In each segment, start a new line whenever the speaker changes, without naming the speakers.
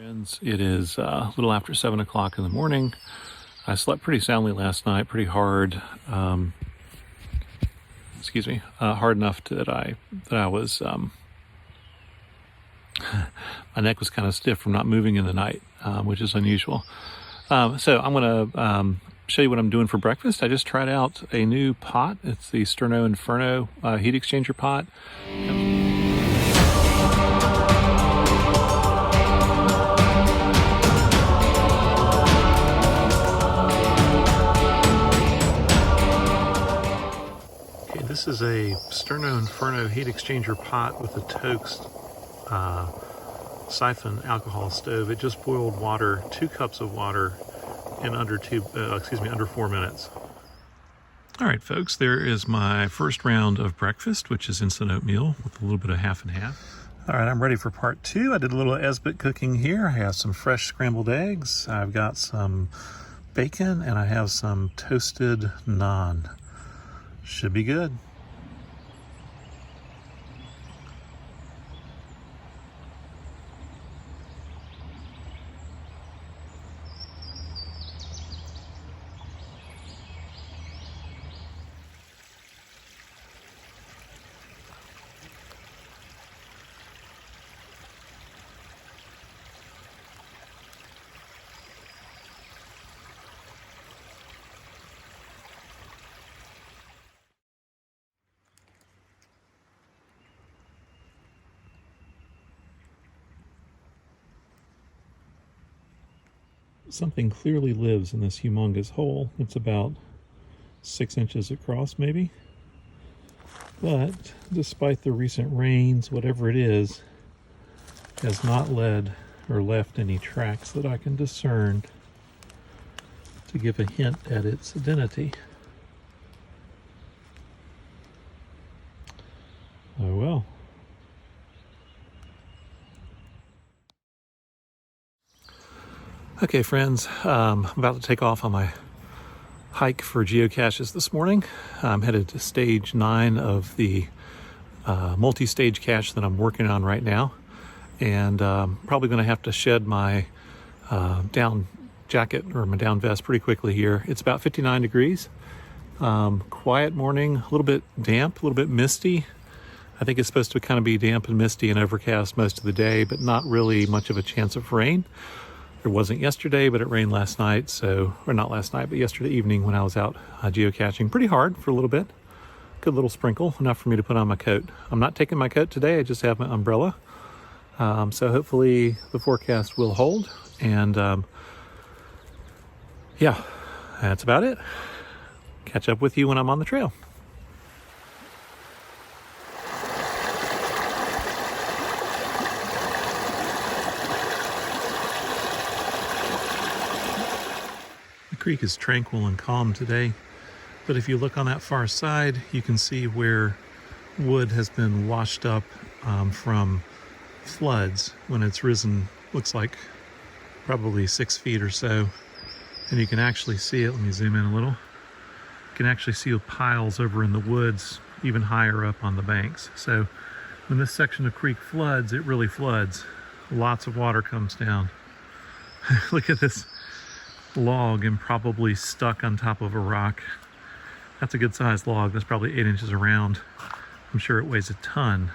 Friends, it is a little after 7 o'clock in the morning. I slept pretty soundly last night, pretty hard. Hard enough that I was my neck was kind of stiff from not moving in the night, which is unusual. So I'm going to show you what I'm doing for breakfast. I just tried out a new pot. It's the Sterno Inferno heat exchanger pot. This is a Sterno Inferno heat exchanger pot with a Tokes siphon alcohol stove. It just boiled water, 2 cups of water, in under 4 minutes. All right, folks, there is my first round of breakfast, which is instant oatmeal with a little bit of half and half. All right, I'm ready for part 2. I did a little Esbit cooking here. I have some fresh scrambled eggs. I've got some bacon, and I have some toasted naan. Should be good. Something clearly lives in this humongous hole. It's about 6 inches across, maybe. But despite the recent rains, whatever it is, has not led or left any tracks that I can discern to give a hint at its identity. Oh well. Okay, friends, I'm about to take off on my hike for geocaches this morning. I'm headed to stage 9 of the multi-stage cache that I'm working on right now, and probably going to have to shed my down jacket or my down vest pretty quickly here. It's about 59 degrees. Quiet morning, a little bit damp, a little bit misty. I think it's supposed to kind of be damp and misty and overcast most of the day, but not really much of a chance of rain. There wasn't yesterday, but it rained last night, or not last night, but yesterday evening when I was out geocaching. Pretty hard for a little bit. Good little sprinkle, enough for me to put on my coat. I'm not taking my coat today, I just have my umbrella. So hopefully the forecast will hold. And yeah, that's about it. Catch up with you when I'm on the trail. The creek is tranquil and calm today, but if you look on that far side, you can see where wood has been washed up from floods when it's risen, looks like probably 6 feet or so. And you can actually see it. Let me zoom in a little. You can actually see piles over in the woods, even higher up on the banks. So when this section of creek floods, it really floods. Lots of water comes down. Look at this log and probably stuck on top of a rock. That's a good sized log. That's probably 8 inches around. I'm sure it weighs a ton.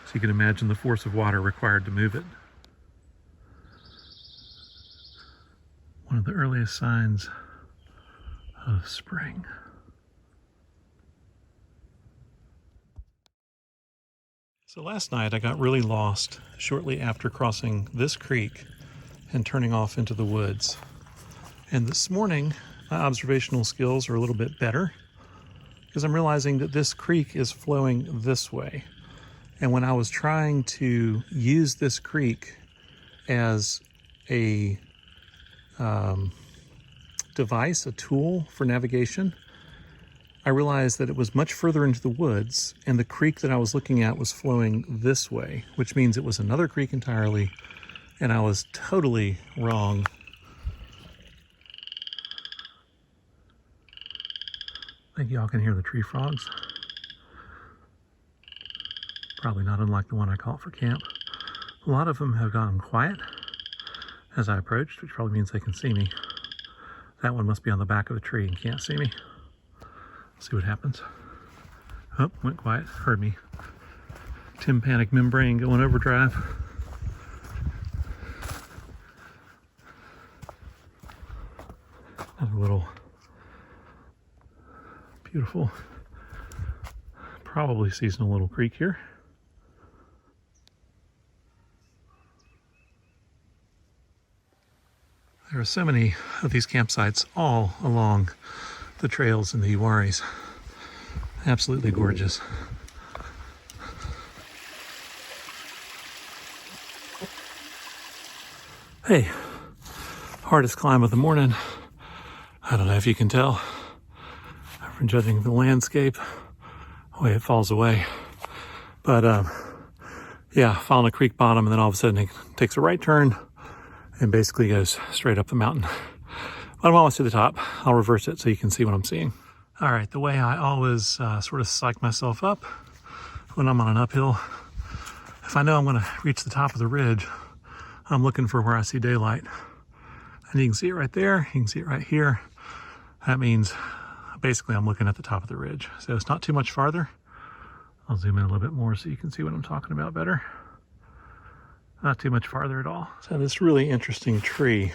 So you can imagine the force of water required to move it. One of the earliest signs of spring. So last night I got really lost shortly after crossing this creek and turning off into the woods. And this morning, my observational skills are a little bit better because I'm realizing that this creek is flowing this way. And when I was trying to use this creek as a device, a tool for navigation, I realized that it was much further into the woods, and the creek that I was looking at was flowing this way, which means it was another creek entirely, and I was totally wrong. I think y'all can hear the tree frogs. Probably not unlike the one I caught for camp. A lot of them have gotten quiet. as I approached, which probably means they can see me. That one must be on the back of the tree and can't see me. See what happens. Oh, went quiet, heard me. Tympanic membrane going overdrive. Another little beautiful, probably seasonal little creek here. There are so many of these campsites all along the trails in the Uwharries. Absolutely gorgeous. Hey, hardest climb of the morning. I don't know if you can tell from judging the landscape, the way it falls away. But yeah, following a creek bottom, and then all of a sudden it takes a right turn and basically goes straight up the mountain. But I'm almost to the top. I'll reverse it so you can see what I'm seeing. All right, the way I always sort of psych myself up when I'm on an uphill, if I know I'm gonna reach the top of the ridge, I'm looking for where I see daylight. And you can see it right there, you can see it right here. That means basically I'm looking at the top of the ridge. So it's not too much farther. I'll zoom in a little bit more so you can see what I'm talking about better. Not too much farther at all. So this really interesting tree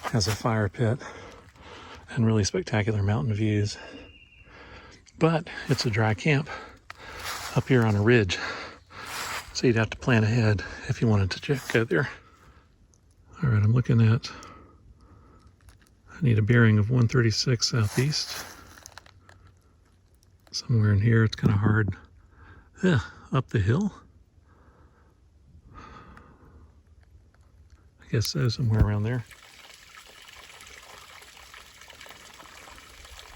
has a fire pit and really spectacular mountain views. But it's a dry camp up here on a ridge. So you'd have to plan ahead if you wanted to go there. All right, I'm looking at, I need a bearing of 136 southeast. Somewhere in here, it's kind of hard. Yeah, up the hill. I guess so, somewhere around there.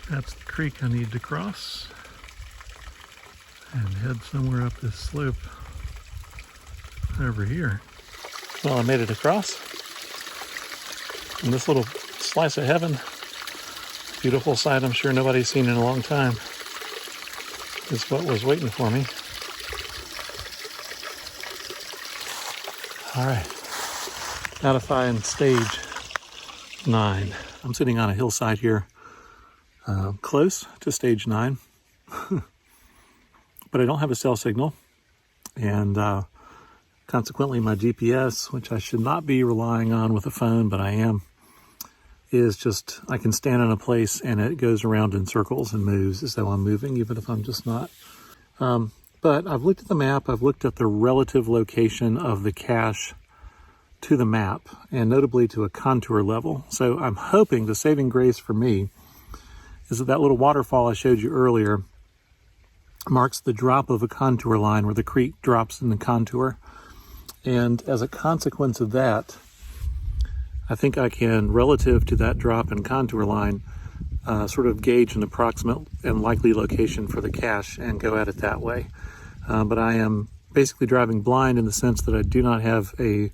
That's the creek I need to cross and head somewhere up this slope over here. Well, I made it across. And this little slice of heaven, beautiful sight I'm sure nobody's seen in a long time, is what was waiting for me. All right, now to find stage 9. I'm sitting on a hillside here, close to stage 9, but I don't have a cell signal, and consequently my GPS, which I should not be relying on with a phone, but I am, is just, I can stand in a place and it goes around in circles and moves as though I'm moving, even if I'm just not. But I've looked at the map, I've looked at the relative location of the cache to the map, and notably to a contour level. So I'm hoping the saving grace for me is that that little waterfall I showed you earlier marks the drop of a contour line where the creek drops in the contour. And as a consequence of that, I think I can, relative to that drop in contour line, sort of gauge an approximate and likely location for the cache and go at it that way. But I am basically driving blind in the sense that I do not have a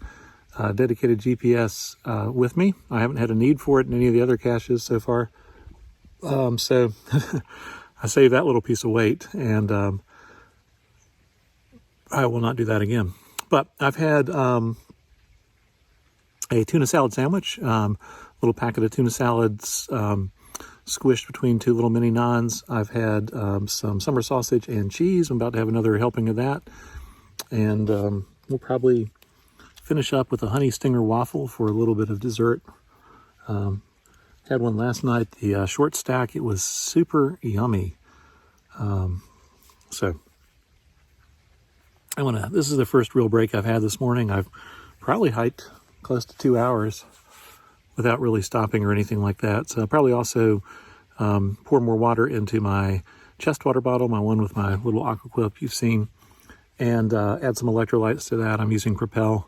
dedicated GPS with me. I haven't had a need for it in any of the other caches so far. So I saved that little piece of weight, and I will not do that again. But I've had a tuna salad sandwich, little packet of tuna salads squished between two little mini naans. I've had some summer sausage and cheese. I'm about to have another helping of that. And we'll probably finish up with a honey stinger waffle for a little bit of dessert. Had one last night, the short stack. It was super yummy. So this is the first real break I've had this morning. I've probably hiked close to 2 hours without really stopping or anything like that. So I'll probably also pour more water into my chest water bottle, my one with my little aqua quip you've seen, and add some electrolytes to that. I'm using Propel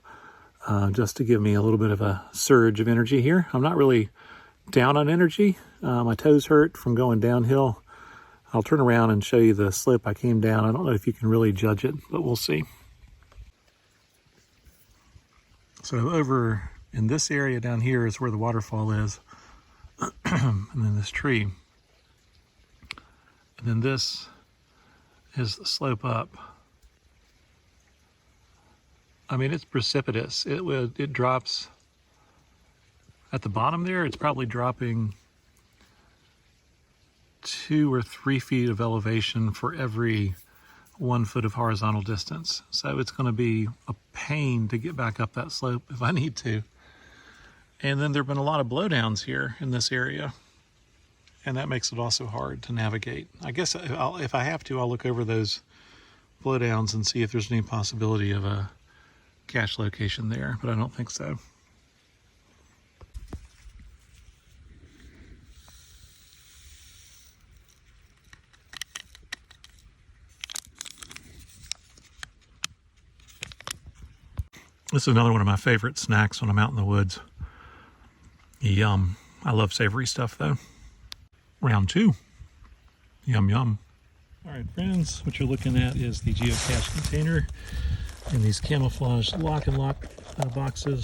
just to give me a little bit of a surge of energy here. I'm not really down on energy. My toes hurt from going downhill. I'll turn around and show you the slope I came down. I don't know if you can really judge it, but we'll see. So over in this area down here is where the waterfall is. And then this tree. And then this is the slope up. I mean, it's precipitous. It drops At the bottom there, it's probably dropping 2 or 3 feet of elevation for every 1 foot of horizontal distance. So it's going to be a pain to get back up that slope if I need to. And then there have been a lot of blowdowns here in this area, and that makes it also hard to navigate. I guess if I have to, I'll look over those blowdowns and see if there's any possibility of a cache location there, but I don't think so. This is another one of my favorite snacks when I'm out in the woods. Yum. I love savory stuff though. Round 2. Yum, yum. All right, friends, what you're looking at is the geocache container in these camouflage lock and lock boxes.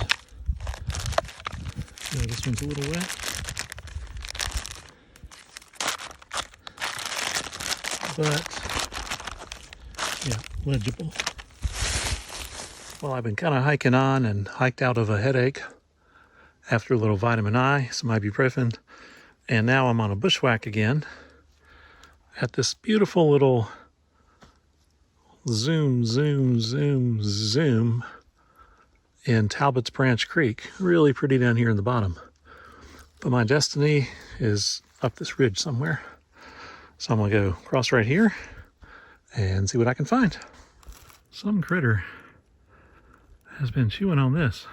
So this one's a little wet, but yeah, legible. Well, I've been kind of hiking on and hiked out of a headache after a little vitamin I, some ibuprofen, and now I'm on a bushwhack again at this beautiful little zoom in Talbot's Branch Creek. Really pretty down here in the bottom. But my destiny is up this ridge somewhere. So I'm gonna go across right here and see what I can find. Some critter has been chewing on this.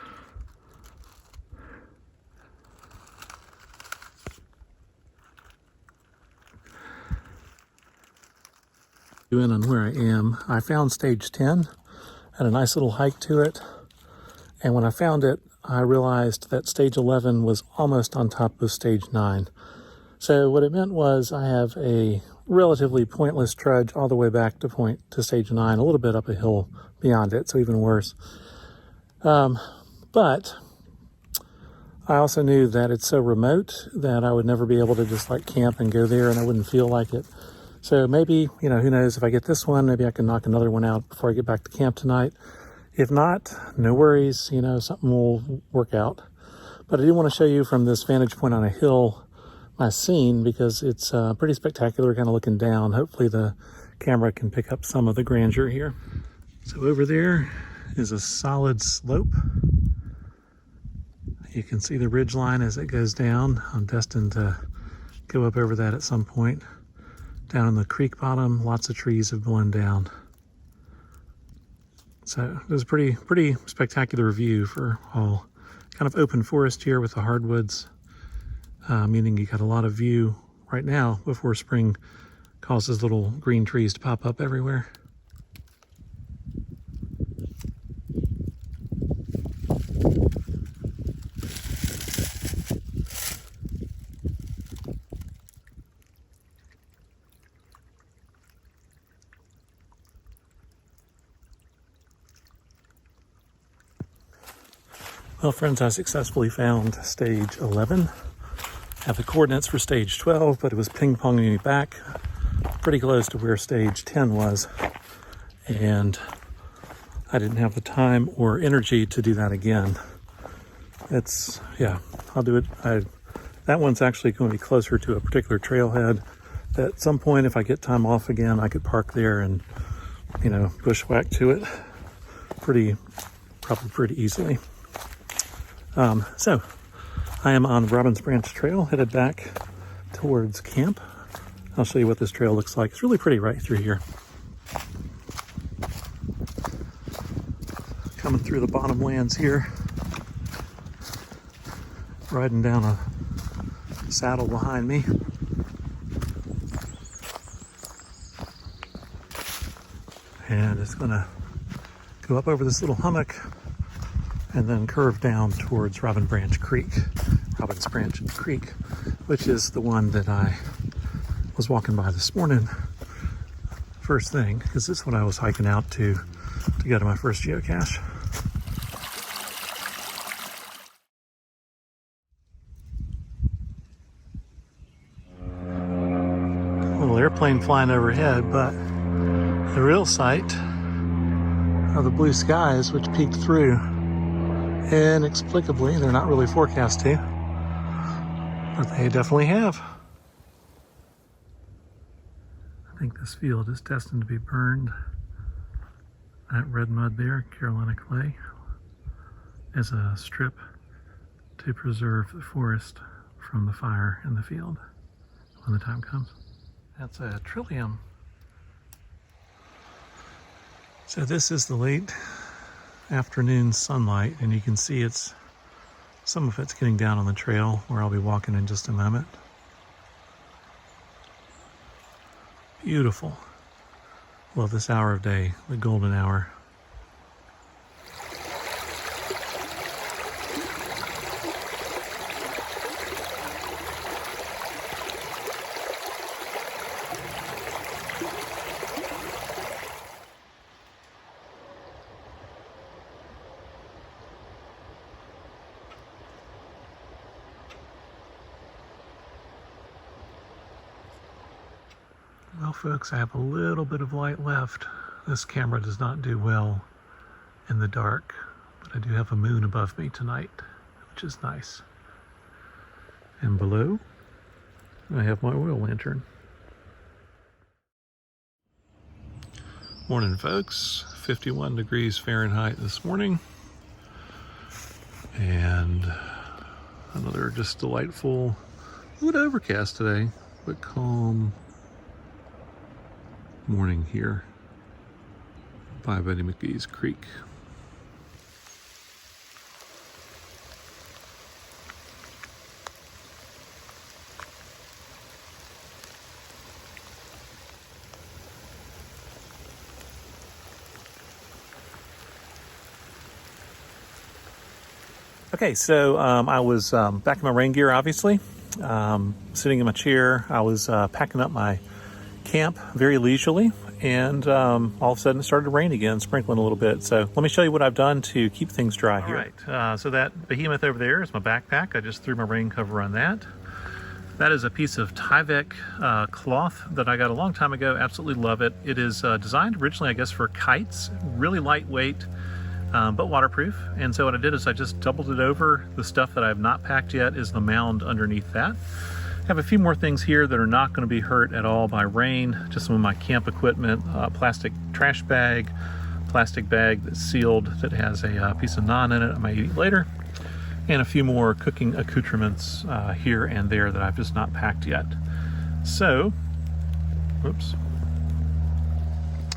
On where I am, I found stage 10, had a nice little hike to it, and when I found it, I realized that stage 11 was almost on top of stage 9. So what it meant was I have a relatively pointless trudge all the way back to stage 9, a little bit up a hill beyond it, so even worse. But I also knew that it's so remote that I would never be able to just like camp and go there, and I wouldn't feel like it. So maybe, you know, who knows, if I get this one, maybe I can knock another one out before I get back to camp tonight. If not, no worries, you know, something will work out. But I do want to show you from this vantage point on a hill my scene, because it's pretty spectacular, kind of looking down. Hopefully the camera can pick up some of the grandeur here. So over there is a solid slope. You can see the ridge line as it goes down. I'm destined to go up over that at some point. Down in the creek bottom, lots of trees have blown down. So it was a pretty spectacular view for all kind of open forest here with the hardwoods, meaning you got a lot of view right now before spring causes little green trees to pop up everywhere. Well, friends, I successfully found stage 11. I have the coordinates for stage 12, but it was ping-ponging me back pretty close to where stage 10 was. And I didn't have the time or energy to do that again. I'll do it. That one's actually going to be closer to a particular trailhead. At some point, if I get time off again, I could park there and, you know, bushwhack to it probably pretty easily. So I am on Robbins Branch Trail, headed back towards camp. I'll show you what this trail looks like. It's really pretty right through here. Coming through the bottomlands here, riding down a saddle behind me. And it's gonna go up over this little hummock and then curve down towards Robbins Branch Creek, which is the one that I was walking by this morning first thing, because this is what I was hiking out to go to my first geocache. A little airplane flying overhead, but the real sight are the blue skies, which peeked through inexplicably. They're not really forecast to. But they definitely have. I think this field is destined to be burned. That red mud there, Carolina clay, as a strip to preserve the forest from the fire in the field when the time comes. That's a trillium. So this is the late afternoon sunlight, and you can see some of it's getting down on the trail where I'll be walking in just a moment. Beautiful. Love this hour of day, the golden hour. Well, folks, I have a little bit of light left. This camera does not do well in the dark, but I do have a moon above me tonight, which is nice. And below, I have my oil lantern. Morning, folks. 51 degrees Fahrenheit this morning. And another just delightful, a little overcast today, but calm morning here by Betty McGee's Creek. Okay, so I was back in my rain gear, obviously, sitting in my chair. I was packing up my camp very leisurely, and all of a sudden it started to rain again, sprinkling a little bit. So let me show you what I've done to keep things dry here. All right, so that behemoth over there is my backpack. I just threw my rain cover on that. That is a piece of Tyvek cloth that I got a long time ago. Absolutely love it. It is designed originally, I guess, for kites. Really lightweight, but waterproof. And so what I did is I just doubled it over. The stuff that I have not packed yet is the mound underneath that. I have a few more things here that are not going to be hurt at all by rain. Just some of my camp equipment, plastic trash bag, plastic bag that's sealed that has a piece of naan in it I might eat later, and a few more cooking accoutrements here and there that I've just not packed yet. So, whoops.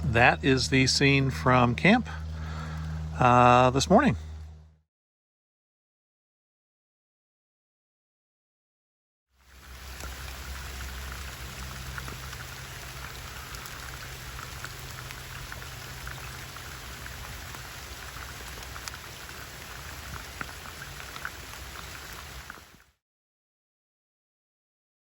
That is the scene from camp this morning.